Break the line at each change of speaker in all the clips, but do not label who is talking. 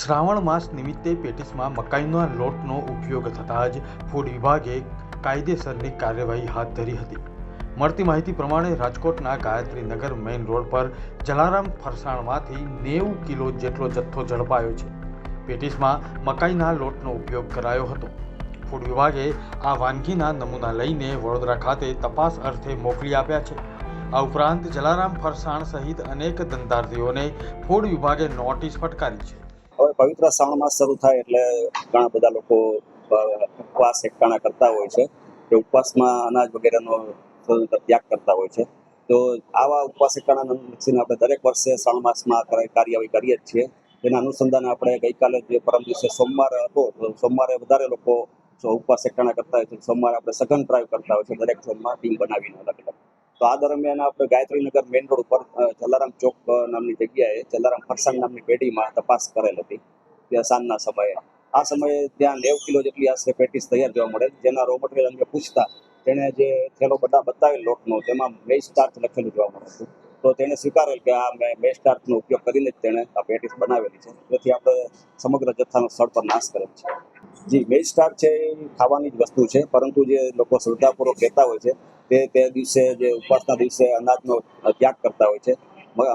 શ્રાવણ માસ નિમિત્તે પેટીસમાં મકાઈના લોટનો ઉપયોગ થતાં જ ફૂડ વિભાગે કાયદેસરની કાર્યવાહી હાથ ધરી હતી। મળતી માહિતી પ્રમાણે રાજકોટના ગાયત્રીનગર મેઇન રોડ પર જલારામ ફરસાણમાંથી 90 કિલો જેટલો જથ્થો ઝડપાયો છે। પેટીસમાં મકાઈના લોટનો ઉપયોગ કરાયો હતો। ફૂડ વિભાગે આ વાનગીના નમૂના લઈને વડોદરા ખાતે તપાસ અર્થે મોકલી આપ્યા છે। આ ઉપરાંત જલારામ ફરસાણ સહિત અનેક ધંધાર્થીઓને ફૂડ વિભાગે નોટિસ ફટકારી છે।
હવે પવિત્ર શ્રાવણ માસ શરૂ થાય એટલે ઘણા બધા લોકો ઉપવાસ એકટાણા કરતા હોય છે કે ઉપવાસમાં અનાજ વગેરેનો ત્યાગ કરતા હોય છે। તો આવા ઉપવાસ એકટાણા લક્ષીને આપણે દરેક વર્ષે શ્રાવણ માસમાં કાર્યવાહી કરીએ જ છીએ। તેના અનુસંધાને આપણે ગઈકાલે જે પરમ દિવસે સોમવાર હતો તો સોમવારે વધારે લોકો ઉપવાસ એકટાણા કરતા હોય છે। સોમવારે આપણે સઘન ડ્રાઈવ કરતા હોય છે દરેક ઝોનમાં ટીમ બનાવીને અલગ અલગ। તો આ દરમિયાન આપણે ગાયત્રીનગર મેઇન રોડ ઉપર જલારામ ચોક નામની જગ્યાએ જલારામ ફરસાણ નામની પેઢીમાં તપાસ કરેલ હતી ત્યાં સાંજના સમયે। આ સમયે ત્યાં 90 કિલો જેટલી આશરે પેટીસ તૈયાર જોવા મળે। જેના રો મટીરિયલ અંગે પૂછતા તેણે જે થેલો બતાવેલ લોટનો તેમાં મેઇઝ સ્ટાર્ચ લખેલું જોવા મળે છે। તો તેણે સ્વીકારેલ કે આ મેઇઝ સ્ટાર્ચનો ઉપયોગ કરીને જ તેણે આ પેટીસ બનાવેલી છે। તેથી આપણે સમગ્ર જથ્થાનો સ્થળ પર નાશ કરેલ છે। જી, મેઇઝ સ્ટાર્ચ છે એ ખાવાની જ વસ્તુ છે, પરંતુ જે લોકો શ્રદ્ધાપૂર્વક કહેતા હોય છે તે દિવસે જે ઉપવાસના દિવસે અનાજનો ત્યાગ કરતા હોય છે।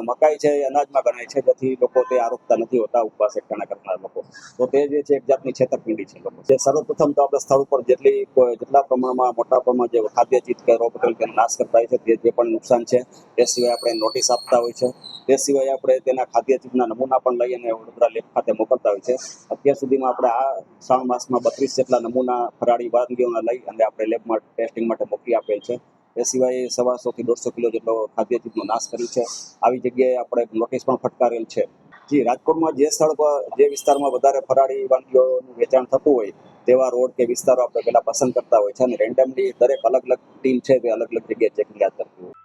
મકાઈ છે એ અનાજમાં ગણાય છે, જેથી લોકો તે આરોપતા નથી હોતા ઉપવાસ એકટાણા કરનાર લોકો। તો તે જે છે એક જાતની છેતરપિંડી છે લોકો। જે સર્વપ્રથમ તો આપણે સ્થળ ઉપર જેટલા પ્રમાણમાં મોટા પ્રમાણમાં જે ખાદ્ય ચીજ કે રો મટીરિયલ તેનો નાશ કરતા હોય છે જે પણ નુકસાન છે તે સિવાય આપણે નોટિસ આપતા હોય છે। તે સિવાય આપણે તેના ખાદ્ય ચીજના નમૂના પણ લઈ અને વડોદરા લેબ ખાતે મોકલતા હોય છે। અત્યાર સુધીમાં આપણે આ શ્રાવણ માસમાં 32 જેટલા નમૂના ફરાળી વાનગીઓના લઈ અને આપણે લેબમાં ટેસ્ટિંગ માટે મોકલી આપેલ છે। એ સિવાય 125 થી 150 કિલો જેટલો ખાદ્ય ચીજનો નાશ કર્યો છે। આવી જગ્યાએ આપણે નોટિસ પણ ફટકારેલ છે। જી, રાજકોટમાં જે સ્થળ પર જે વિસ્તારમાં વધારે ફરાળી વાનગીઓનું વેચાણ થતું હોય તેવા રોડ કે વિસ્તારો આપણે પહેલા પસંદ કરતા હોય છે અને રેન્ડમલી દરેક અલગ અલગ ટીમ છે તે અલગ અલગ જગ્યાએ ચેકિંગ હાથ ધરતી હોય।